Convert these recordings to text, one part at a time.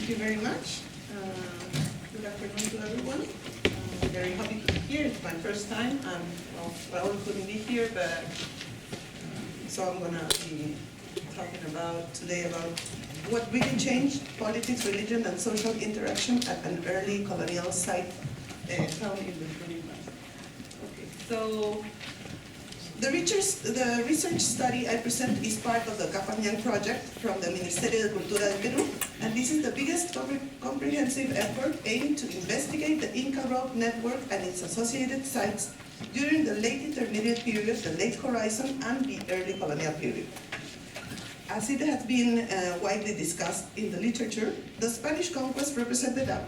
Thank you very much. Good afternoon to everyone. I'm very happy to be here. It's my first time. Raul couldn't be here, but so I'm going to be talking today about what really changed politics, religion, and social interaction at an early colonial site found in the Philippines. Okay, so the research study I present is part of the Jan4 project from the Ministerio de Cultura de Peru, and this is the biggest comprehensive effort aimed to investigate the Inca road network and its associated sites during the late intermediate period, the late Horizon, and the early colonial period. As it has been widely discussed in the literature, the Spanish conquest represented a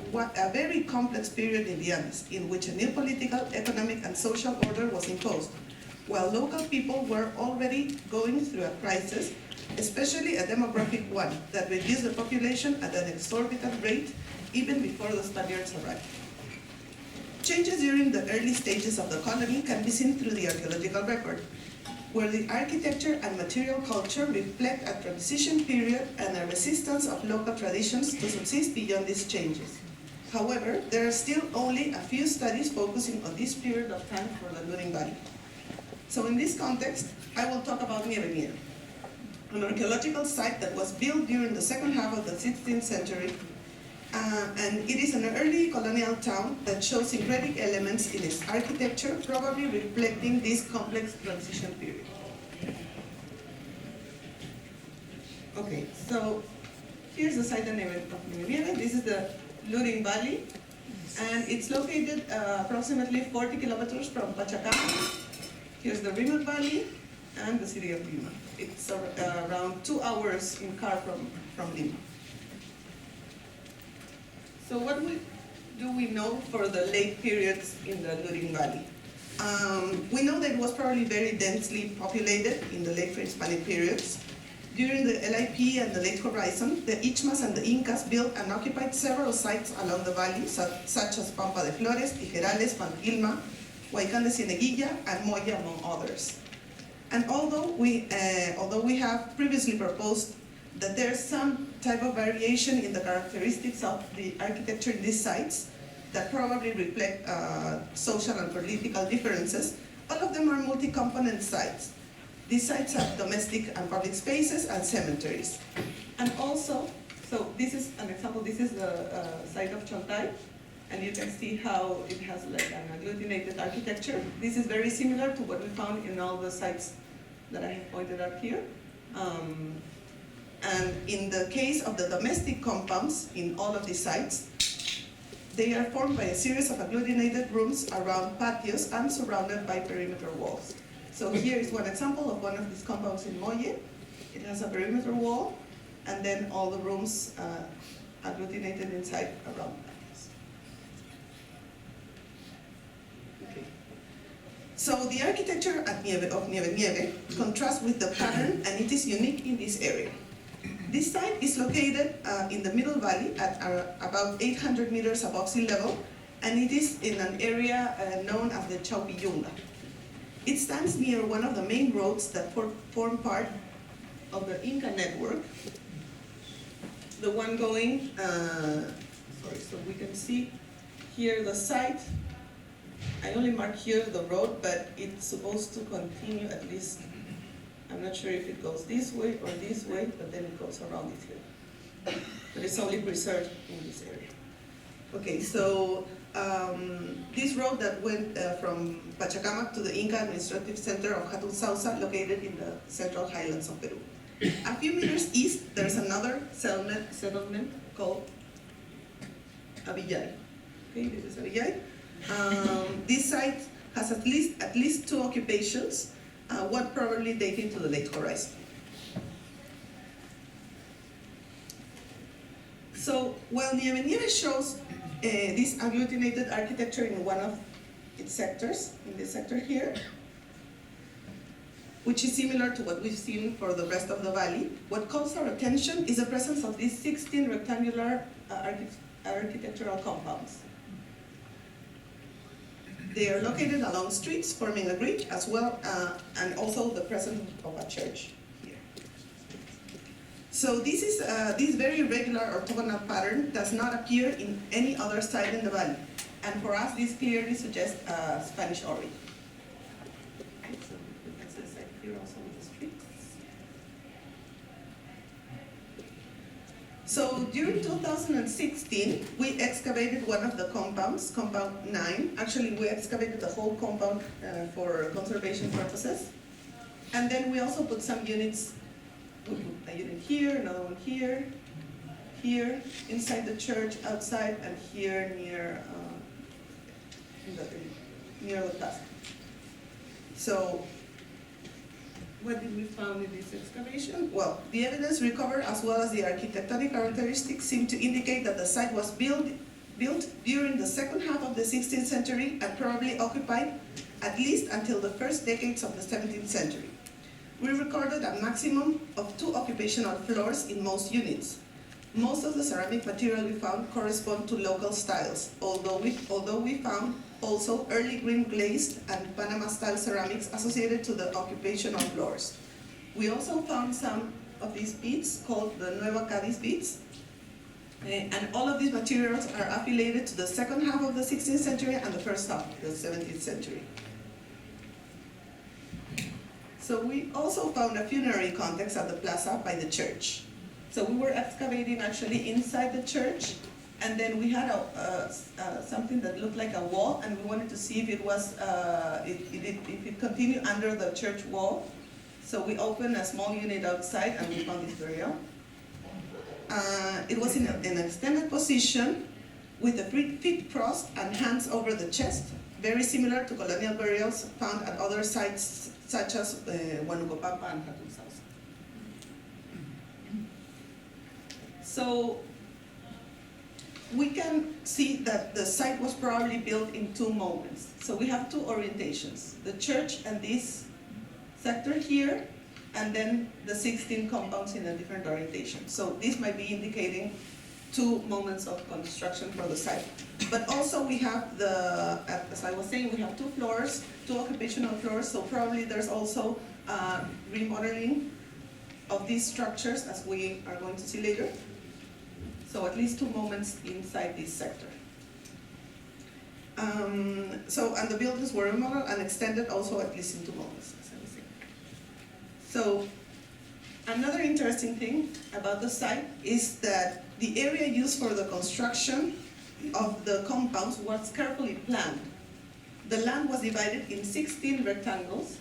very complex period in the Andes, in which a new political, economic, and social order was imposed, while local people were already going through a crisis, especially a demographic one that reduced the population at an exorbitant rate even before the Spaniards arrived. Changes during the early stages of the colony can be seen through the archaeological record, where the architecture and material culture reflect a transition period and a resistance of local traditions to subsist beyond these changes. However, there are still only a few studies focusing on this period of time for the Luring Valley. So in this context, I will talk about Jan4, an archaeological site that was built during the second half of the 16th century, and it is an early colonial town that shows syncretic elements in its architecture, probably reflecting this complex transition period. Okay, so here's the site of Jan4. This is the Luring Valley, and it's located approximately 40 kilometers from Pachacama. Here's the Remote Valley and the city of Lima. It's around 2 hours in car from Lima. So what do we know for the late periods in the Luring Valley? We know that it was probably very densely populated in the late pre-Hispanic periods. During the LIP and the late Horizon, the Ichmas and the Incas built and occupied several sites along the valley, such as Pampa de Flores, Tijerales, Panquilma, Huaycán de Cieneguilla, and Moya, among others. And although we have previously proposed that there's some type of variation in the characteristics of the architecture in these sites that probably reflect social and political differences, all of them are multi-component sites. These sites have domestic and public spaces and cemeteries. And also, so this is an example, this is the site of Chontay, and you can see how it has like an agglutinated architecture. This is very similar to what we found in all the sites that I have pointed out here. And in the case of the domestic compounds in all of these sites, they are formed by a series of agglutinated rooms around patios and surrounded by perimeter walls. So here is one example of one of these compounds in Moye. It has a perimeter wall, and then all the rooms agglutinated inside around patios. Okay. So the architecture of Jan4 contrasts with the pattern, and it is unique in this area. This site is located in the Middle Valley at about 800 meters above sea level, and it is in an area known as the Chaupillunga. It stands near one of the main roads that form part of the Inca network. The one going, so we can see here the site. I only mark here the road, but it's supposed to continue at least. I'm not sure if it goes this way or this way, but then it goes around this way. But it's only preserved in this area. Okay, so this road that went from Pachacamac to the Inca administrative center of Hatun Sausa, located in the central highlands of Peru. A few meters east, there's another settlement called Avillay. Okay, this is Avillay. This site has at least 2 occupations. One probably dating to the late Horizon. So while Jan4 shows this agglutinated architecture in one of its sectors, in this sector here, which is similar to what we've seen for the rest of the valley, what calls our attention is the presence of these 16 rectangular architectural compounds. They are located along streets, forming a bridge, as well, and also the presence of a church here. So this is this very regular orthogonal pattern does not appear in any other site in the valley, and for us this clearly suggests Spanish origin. Okay, so that's the site here also with the streets. So during 2016, we excavated one of the compounds, compound 9. Actually, we excavated the whole compound for conservation purposes. And then we also put some units, we put a unit here, another one here, here, inside the church, outside, and here near near the plaza. So, what did we find in this excavation? Well, the evidence recovered as well as the architectonic characteristics seem to indicate that the site was built during the second half of the 16th century and probably occupied at least until the first decades of the 17th century. We recorded a maximum of 2 occupational floors in most units. Most of the ceramic material we found correspond to local styles, although we found also early green glazed and Panama style ceramics associated to the occupational floors. We also found some of these beads called the Nueva Cádiz beads, and all of these materials are affiliated to the second half of the 16th century and the first half of the 17th century. So we also found a funerary context at the plaza by the church. So we were excavating actually inside the church, and then we had something that looked like a wall, and we wanted to see if it was if it continued under the church wall. So we opened a small unit outside, and we found this burial. It was in an extended position with the feet crossed and hands over the chest, very similar to colonial burials found at other sites such as Huanukopapa and Hatun's house. So we can see that the site was probably built in 2 moments. So we have 2 orientations, the church and this sector here, and then the 16 compounds in a different orientation. So this might be indicating 2 moments of construction for the site. But also we have as I was saying, we have 2 floors, 2 occupational floors, so probably there's also remodeling of these structures, as we are going to see later. So at least 2 moments inside this sector. And the buildings were remodeled and extended also at least in 2 moments, as I was saying. So another interesting thing about the site is that the area used for the construction of the compounds was carefully planned. The land was divided in 16 rectangles.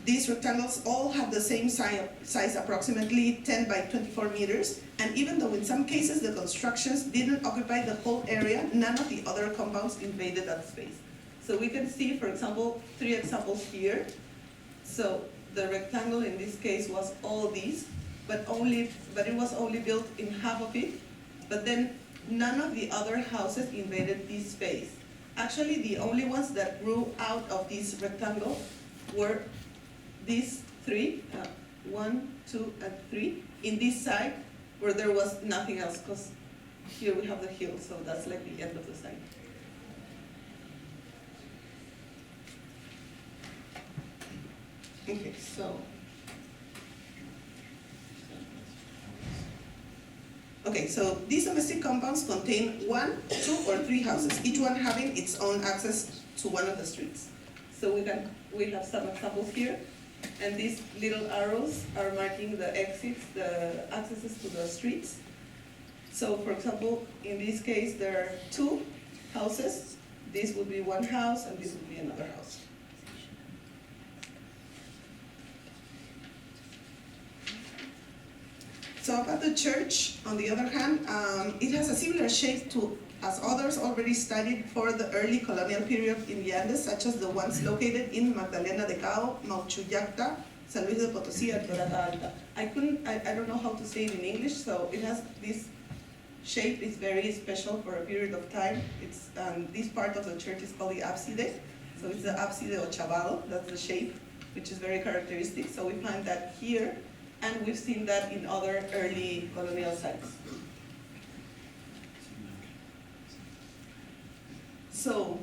These rectangles all have the same size, approximately 10 by 24 meters, and even though in some cases the constructions didn't occupy the whole area, none of the other compounds invaded that space. So we can see, for example, 3 examples here. So the rectangle in this case was all these, but it was only built in half of it, but then none of the other houses invaded this space. Actually, the only ones that grew out of this rectangle were these 3, 1, 2, and 3, in this side where there was nothing else, because here we have the hill, so that's like the end of the site. Okay, so. Okay, so these domestic compounds contain 1, 2, or 3 houses, each one having its own access to one of the streets. So we have some examples here, and these little arrows are marking the exits, the accesses to the streets. So for example, in this case, there are 2 houses. This would be 1 house, and this would be another house. So about the church, on the other hand, it has a similar shape to as others already studied for the early colonial period in the Andes, such as the ones located in Magdalena de Cao, Mauchuyacta, San Luis de Potosí, and Dorada Alta. I don't know how to say it in English, so it has this shape is very special for a period of time. It's this part of the church is called the ábside, so it's the ábside ochavado, that's the shape, which is very characteristic. So we find that here, and we've seen that in other early colonial sites. So,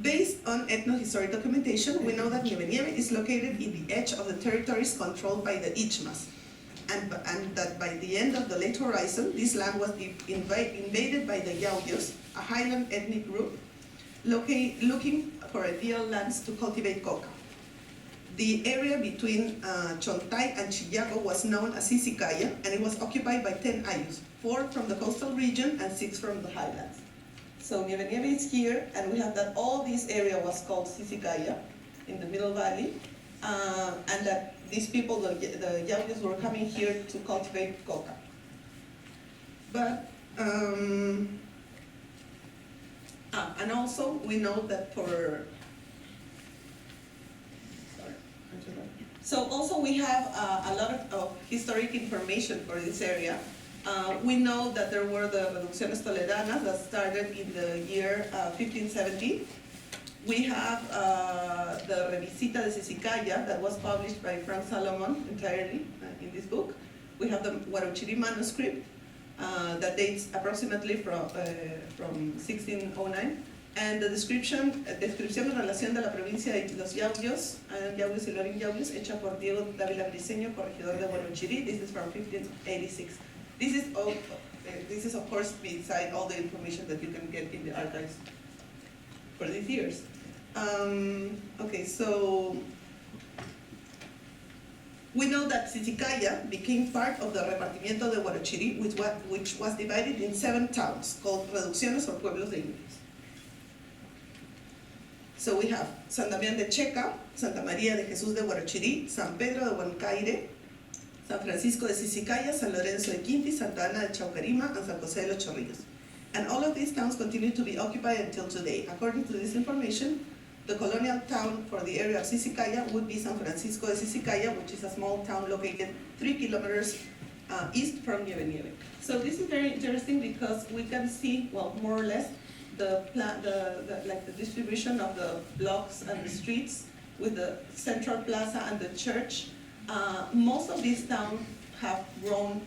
based on ethnohistoric documentation, we know that Nieve Nieve is located in the edge of the territories controlled by the Ichmas. and that by the end of the late Horizon, this land was invaded by the Yauyos, a highland ethnic group, looking for ideal lands to cultivate coca. The area between Chontay and Chillaco was known as Sisicaya, and it was occupied by 10 Ayus, 4 from the coastal region and 6 from the highlands. So Nieve is here, and we have that all this area was called Sisicaya in the Middle Valley, and that these people, the Yauyos, were coming here to cultivate coca. But, and also we know that so also we have a lot of historic information for this area. We know that there were the Reducciones Toledanas that started in the year 1570. We have the Revisita de Sisicaya that was published by Frank Salomon entirely in this book. We have the Huarochirí manuscript that dates approximately from 1609. And the descripción en relación de la provincia de los Yauyos, Yauyos y Lorín Yauyos, hecha por Diego Dávila Briceño, corregidor de Huarochirí. This is from 1586. This is of course beside all the information that you can get in the archives for these years. Okay, so we know that Sisicaya became part of the repartimiento de Huarochirí, which was divided in 7 towns called reducciones or pueblos de indios. So we have San Damián de Checa, Santa María de Jesús de Huarochirí, San Pedro de Huancaire, San Francisco de Sisicaya, San Lorenzo de Quinti, Santa Ana de Chaucarima, and San José de los Chorrillos. And all of these towns continue to be occupied until today. According to this information, the colonial town for the area of Sisicaya would be San Francisco de Sisicaya, which is a small town located 3 kilometers east from Nieve. So this is very interesting because we can see, well, more or less, the distribution of the blocks and the streets with the central plaza and the church. Most of these towns have grown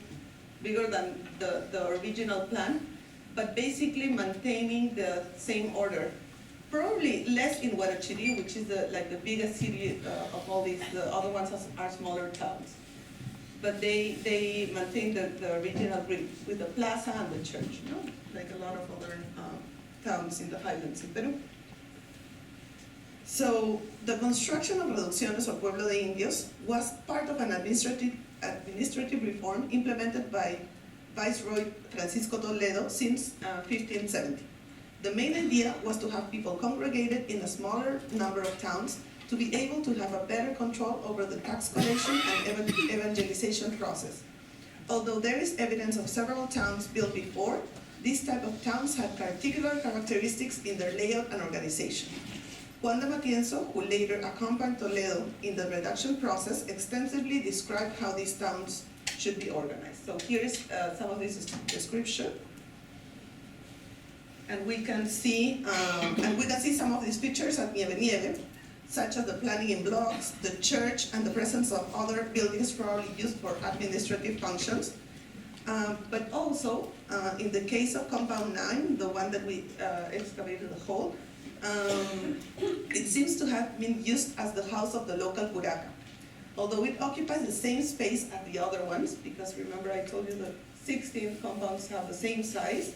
bigger than the original plan, but basically maintaining the same order. Probably less in Huarochirí, which is the biggest city of all these. The other ones are smaller towns. But they maintain the original grid with the plaza and the church, you know, like a lot of other towns in the highlands in Peru. So the construction of reducciones or pueblo de indios was part of an administrative reform implemented by Viceroy Francisco Toledo since 1570. The main idea was to have people congregated in a smaller number of towns to be able to have a better control over the tax collection and evangelization process. Although there is evidence of several towns built before, these type of towns had particular characteristics in their layout and organization. Juan de Matienzo, who later accompanied Toledo in the reduction process, extensively described how these towns should be organized. So here's some of this description. And we can see some of these pictures at Nieve, such as the planning in blocks, the church, and the presence of other buildings probably used for administrative functions. But also, in the case of Compound 9, the one that we excavated the hole, it seems to have been used as the house of the local curaca. Although it occupies the same space as the other ones, because remember I told you that 16 compounds have the same size,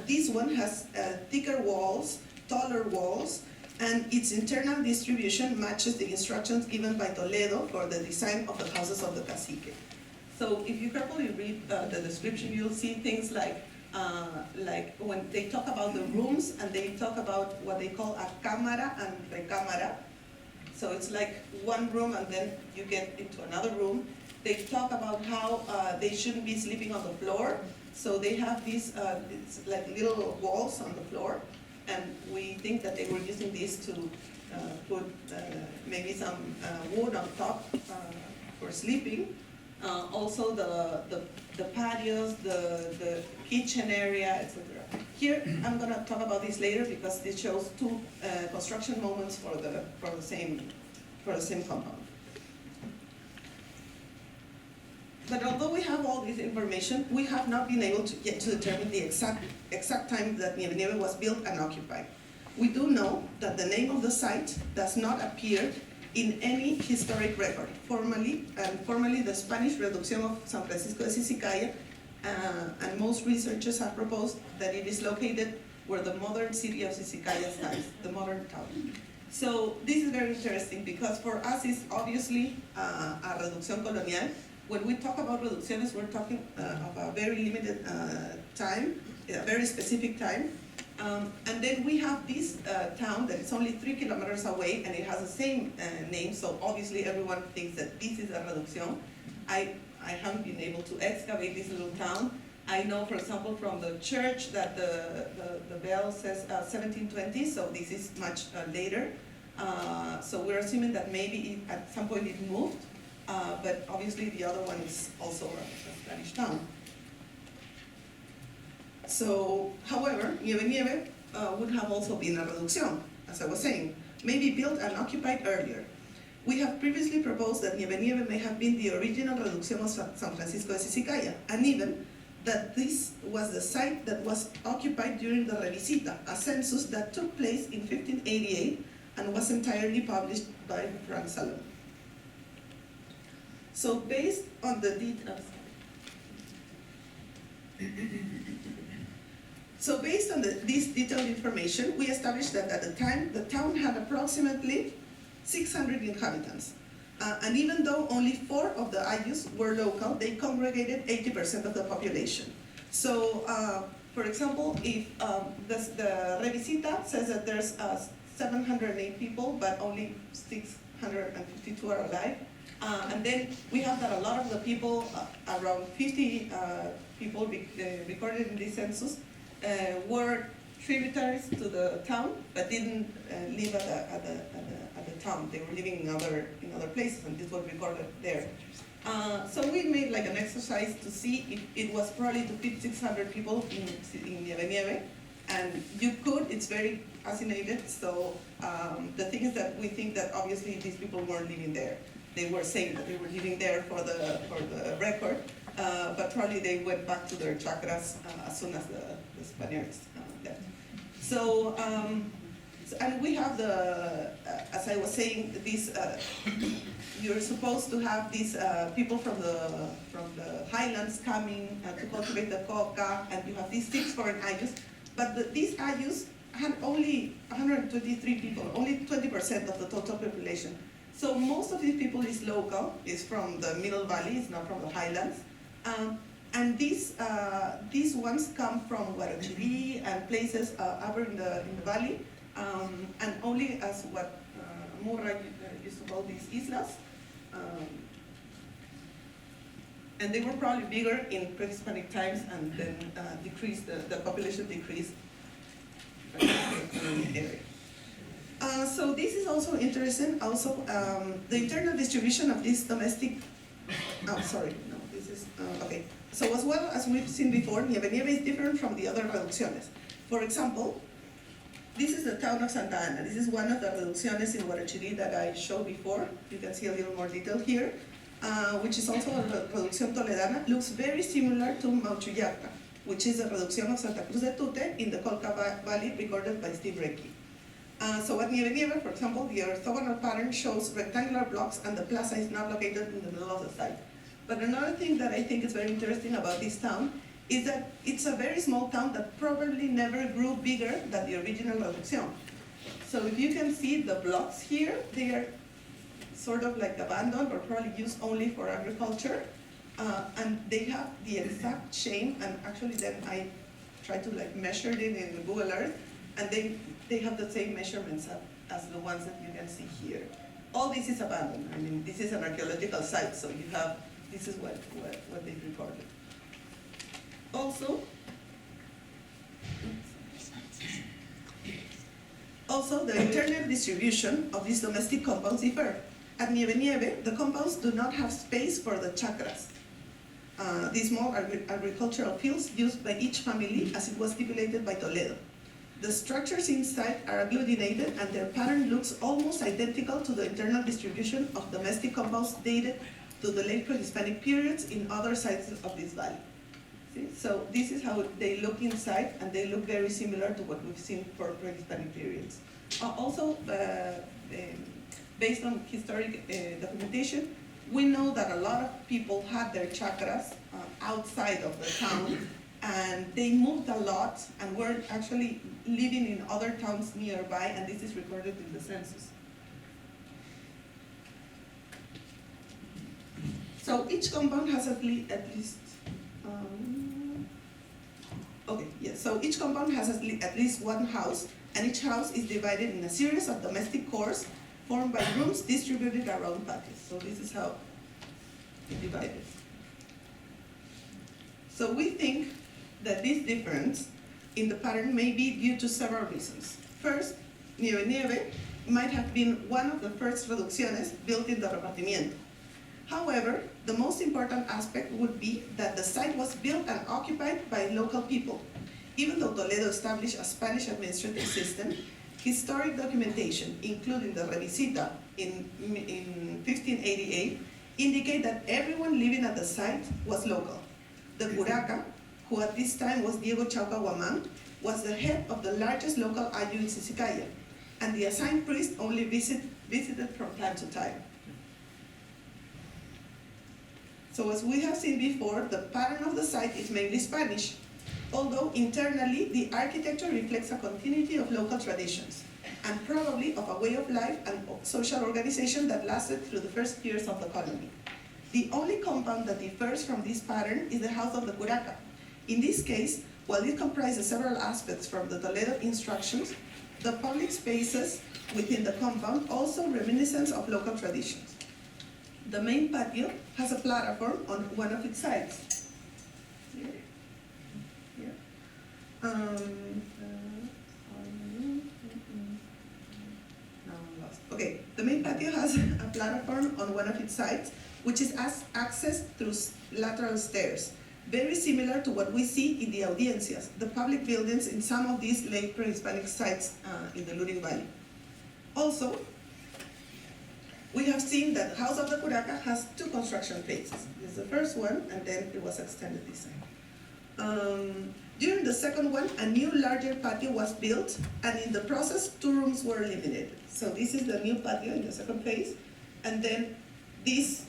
this one has thicker walls, taller walls, and its internal distribution matches the instructions given by Toledo for the design of the houses of the cacique. So if you carefully read the description, you'll see things like when they talk about the rooms and they talk about what they call a cámara and recámara. So it's like one room and then you get into another room. They talk about how they shouldn't be sleeping on the floor. So they have these like little walls on the floor, and we think that they were using these to put maybe some wood on top for sleeping. Also the patios, the kitchen area, etc. Here I'm going to talk about this later because this shows 2 construction moments for the same compound. But although we have all this information, we have not been able to yet to determine the exact time that Nieve was built and occupied. We do know that the name of the site does not appear in any historic record. Formally the Spanish reduction of San Francisco de Sisicaya, and most researchers have proposed that it is located where the modern city of Sisicaya stands, the modern town. So this is very interesting because for us it's obviously a reducción colonial. When we talk about reducciones, we're talking of a very limited time, a very specific time. And then we have this town that is only 3 kilometers away and it has the same name, so obviously everyone thinks that this is a reducción. I haven't been able to excavate this little town. I know, for example, from the church that the bell says 1720, so this is much later. So we're assuming that maybe at some point it moved, but obviously the other one is also a Spanish town. So, however, Nieve would have also been a reducción, as I was saying, maybe built and occupied earlier. We have previously proposed that Nieve may have been the original reducción of San Francisco de Sisicaya, and even that this was the site that was occupied during the Revisita, a census that took place in 1588 and was entirely published by Frank Salom. So based on the details, this detailed information, we established that at the time, the town had approximately 600 inhabitants. And even though only 4 of the ayllus were local, they congregated 80% of the population. So, for example, if the Revisita says that there's 708 people, but only 652 are alive, and then we have that a lot of the people, around 50 people recorded in this census, were tributaries to the town, but didn't live at the town. They were living in other places, and this was recorded there. So we made like an exercise to see if it was probably to fit 600 people in Nieve, and you could. It's very fascinated. So the thing is that we think that obviously these people weren't living there. They were saying that they were living there for the record, but probably they went back to their chacras as soon as the Spaniards left. So, and we have as I was saying, you're supposed to have these people from the highlands coming to cultivate the coca, and you have these 6 foreign ayllus, but these ayllus had only 123 people, only 20% of the total population. So most of these people is local, is from the Middle Valley, it's not from the highlands. And these ones come from Guarachirí and places over in the valley, and only as what Murray used to call these islas. And they were probably bigger in pre-Hispanic times, and then decreased, the population decreased in the area. So this is also interesting. Also, the internal distribution of this domestic. Okay. So as well as we've seen before, Nieve is different from the other reducciones. For example, this is the town of Santa Ana. This is one of the reducciones in Guarachirí that I showed before. You can see a little more detail here, which is also a reducción toledana. Looks very similar to Mauchuyaca, which is a reducción of Santa Cruz de Tute in the Colca Valley recorded by Steve Reiki. So at Nieve, for example, the orthogonal pattern shows rectangular blocks and the plaza is not located in the middle of the site. But another thing that I think is very interesting about this town is that it's a very small town that probably never grew bigger than the original reducción. So if you can see the blocks here, they are sort of like abandoned or probably used only for agriculture. And they have the exact shape, and actually then I tried to like measure it in Google Earth, and they have the same measurements as the ones that you can see here. All this is abandoned. I mean, this is an archaeological site, so you have, this is what they've recorded. Also, the internal distribution of these domestic compounds differ. At Nieve, the compounds do not have space for the chacras. These small agricultural fields used by each family as it was stipulated by Toledo. The structures inside are agglutinated and their pattern looks almost identical to the internal distribution of domestic compounds dated to the late pre-Hispanic periods in other sites of this valley. See? So this is how they look inside, and they look very similar to what we've seen for pre-Hispanic periods. Also, based on historic documentation, we know that a lot of people had their chacras outside of the town, and they moved a lot and were actually living in other towns nearby, and this is recorded in the census. So each compound has at least so each compound has at least one house, and each house is divided in a series of domestic cores formed by rooms distributed around patios. So this is how it's divided. So we think that this difference in the pattern may be due to several reasons. First, Nieve might have been one of the first reducciones built in the repartimiento. However, the most important aspect would be that the site was built and occupied by local people. Even though Toledo established a Spanish administrative system, historic documentation, including the Revisita in 1588, indicate that everyone living at the site was local. The curaca, who at this time was Diego Chauca Guaman, was the head of the largest local ayu in Sisicaya, and the assigned priest only visited from time to time. So as we have seen before, the pattern of the site is mainly Spanish, although internally the architecture reflects a continuity of local traditions, and probably of a way of life and social organization that lasted through the first years of the colony. The only compound that differs from this pattern is the house of the curaca. In this case, while it comprises several aspects from the Toledo instructions, the public spaces within the compound also reminiscence of local traditions. The main patio has a platform on one of its sides. Okay, the main patio has a platform on one of its sides, which is accessed through lateral stairs, very similar to what we see in the audiencias, the public buildings in some of these late pre-Hispanic sites in the Lurin Valley. Also, we have seen that House of the Curaca has two construction phases. This is the first one, and then it was extended this time. During the second one, a new larger patio was built, and in the process, 2 rooms were eliminated. So this is the new patio in the second phase, and then these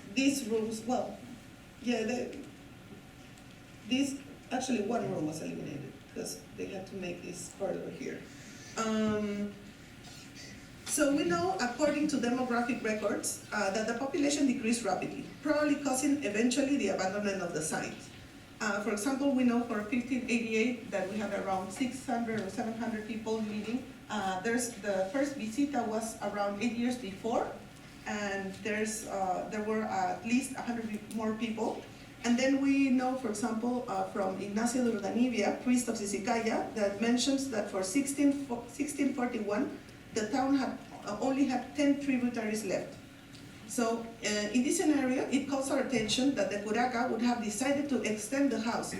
rooms, actually 1 room was eliminated because they had to make this corridor here. So we know, according to demographic records, that the population decreased rapidly, probably causing eventually the abandonment of the site. For example, we know for 1588 that we had around 600 or 700 people living. The first visita was around 8 years before, and there were at least 100 more people. And then we know, for example, from Ignacio de Urdanibia, priest of Sisicaya, that mentions that for 1641, the town only had 10 tributaries left. So in this scenario, it calls our attention that the curaca would have decided to extend the house,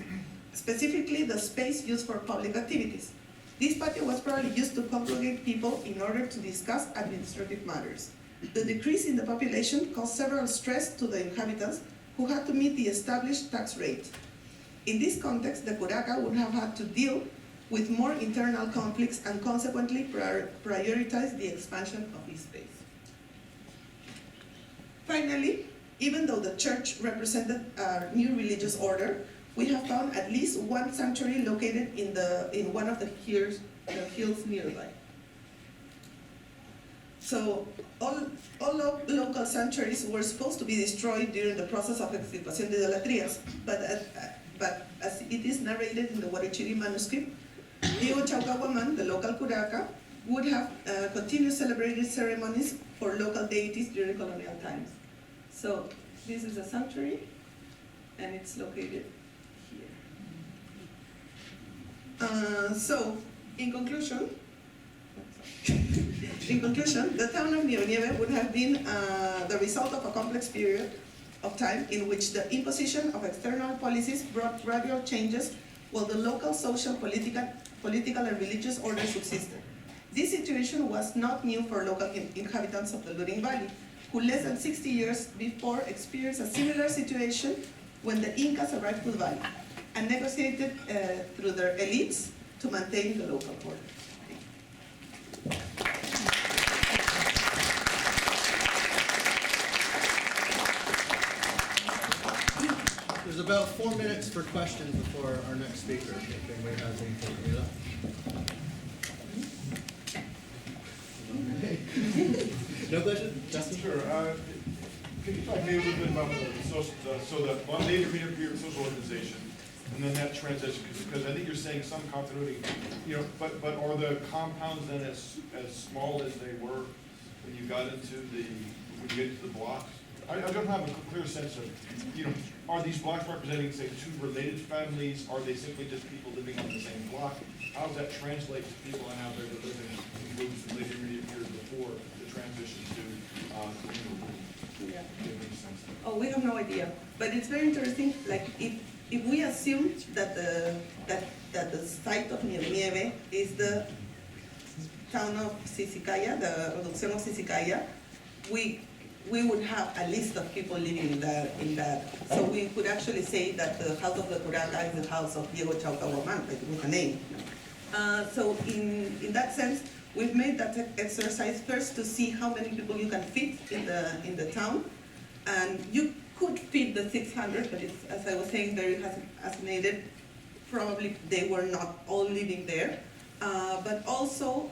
specifically the space used for public activities. This patio was probably used to congregate people in order to discuss administrative matters. The decrease in the population caused several stress to the inhabitants who had to meet the established tax rate. In this context, the curaca would have had to deal with more internal conflicts and consequently prioritize the expansion of this space. Finally, even though the church represented a new religious order, we have found at least one sanctuary located in one of the hills nearby. So all local sanctuaries were supposed to be destroyed during the process of extirpación de idolatrias, but as it is narrated in the Huarichiri manuscript, Diego Chauca Guaman, the local curaca, would have continued celebrated ceremonies for local deities during colonial times. So this is a sanctuary, and it's located here. So in conclusion, the town of Nieve would have been the result of a complex period of time in which the imposition of external policies brought gradual changes while the local social, political and religious order subsisted. This situation was not new for local inhabitants of the Lurin Valley, who less than 60 years before experienced a similar situation when the Incas arrived to the valley and negotiated through their elites to maintain the local order. about 4 minutes for questions before our next speaker, if anybody has anything. No question? Justin? Sure. Can you talk maybe a little bit about the social, so the native peer social organization, and then that transition? Because I think you're saying some continuity, you know, but are the compounds then as small as they were when you got into when you get into the blocks? I don't have a clear sense of, you know, are these blocks representing, say, two related families? Are they simply just people living on the same block? How does that translate to people and how they're living in groups and later intermediate years before the transition to community? Yeah. Oh, we have no idea, but it's very interesting. Like if we assume that the site of Nieve is the town of Sisicaya, the reduction of Sisicaya, we would have a list of people living in that. So we could actually say that the house of the Curaca is the house of Diego Chaucahuaman, like with a name. So in that sense, we've made that exercise first to see how many people you can fit in the town, and you could fit the 600, but it's, as I was saying, very fascinated. Probably they were not all living there, but also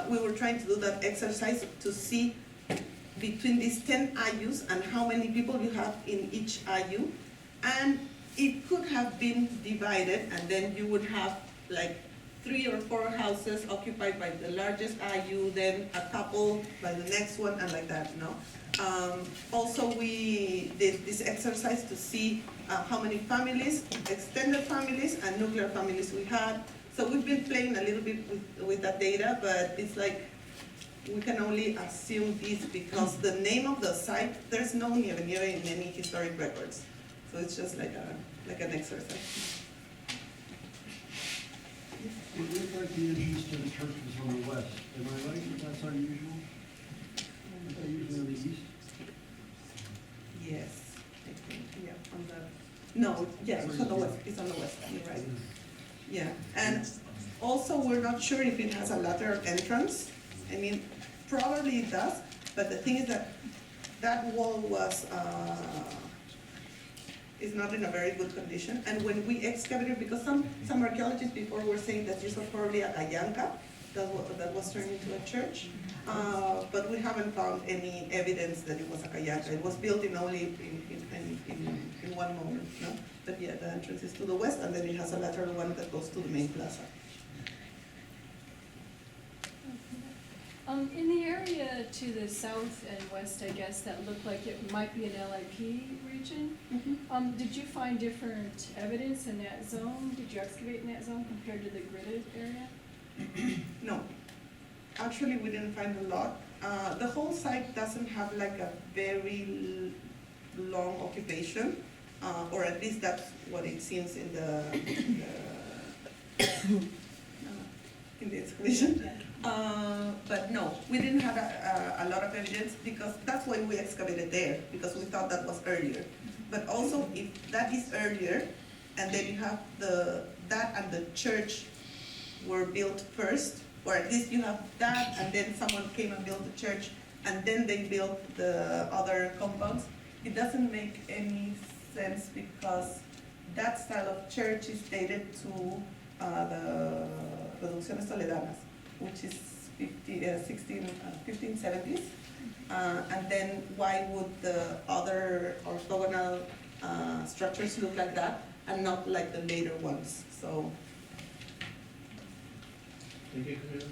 we were trying to do that exercise to see between these 10 IUs and how many people you have in each IU, and it could have been divided, and then you would have like 3 or 4 houses occupied by the largest IU, then a couple by the next one, and like that, no? Also, we did this exercise to see how many families, extended families and nuclear families we had. So we've been playing a little bit with that data, but it's like we can only assume this because the name of the site, there's no Nieve in any historic records. So it's just like an exercise. It looked like the entrance to the church was on the west. Am I right that that's unusual? Is that usually on the east? Yes, I think, yeah, on the, no, yeah, it's on the west, it's on the west, you're right. Yeah, and also we're not sure if it has a lateral entrance. I mean, probably it does, but the thing is that that wall was, is not in a very good condition. And when we excavated, because some archaeologists before were saying that this was probably a Jan4 that was turned into a church, but we haven't found any evidence that it was a Jan4. It was built in only in one moment, no? But yeah, the entrance is to the west, and then it has a lateral one that goes to the main plaza. In the area to the south and west, I guess, that looked like it might be an LIP region, did you find different evidence in that zone? Did you excavate in that zone compared to the gridded area? No, actually we didn't find a lot. The whole site doesn't have like a very long occupation, or at least that's what it seems in the excavation. But no, we didn't have a lot of evidence because that's why we excavated there, because we thought that was earlier. But also, if that is earlier, and then you have that and the church were built first, or at least you have that, and then someone came and built the church, and then they built the other compounds, it doesn't make any sense because that style of church is dated to the Reducciones Toledanas, which is 1570s. And then why would the other orthogonal structures look like that and not like the later ones? So. Thank you, Camila.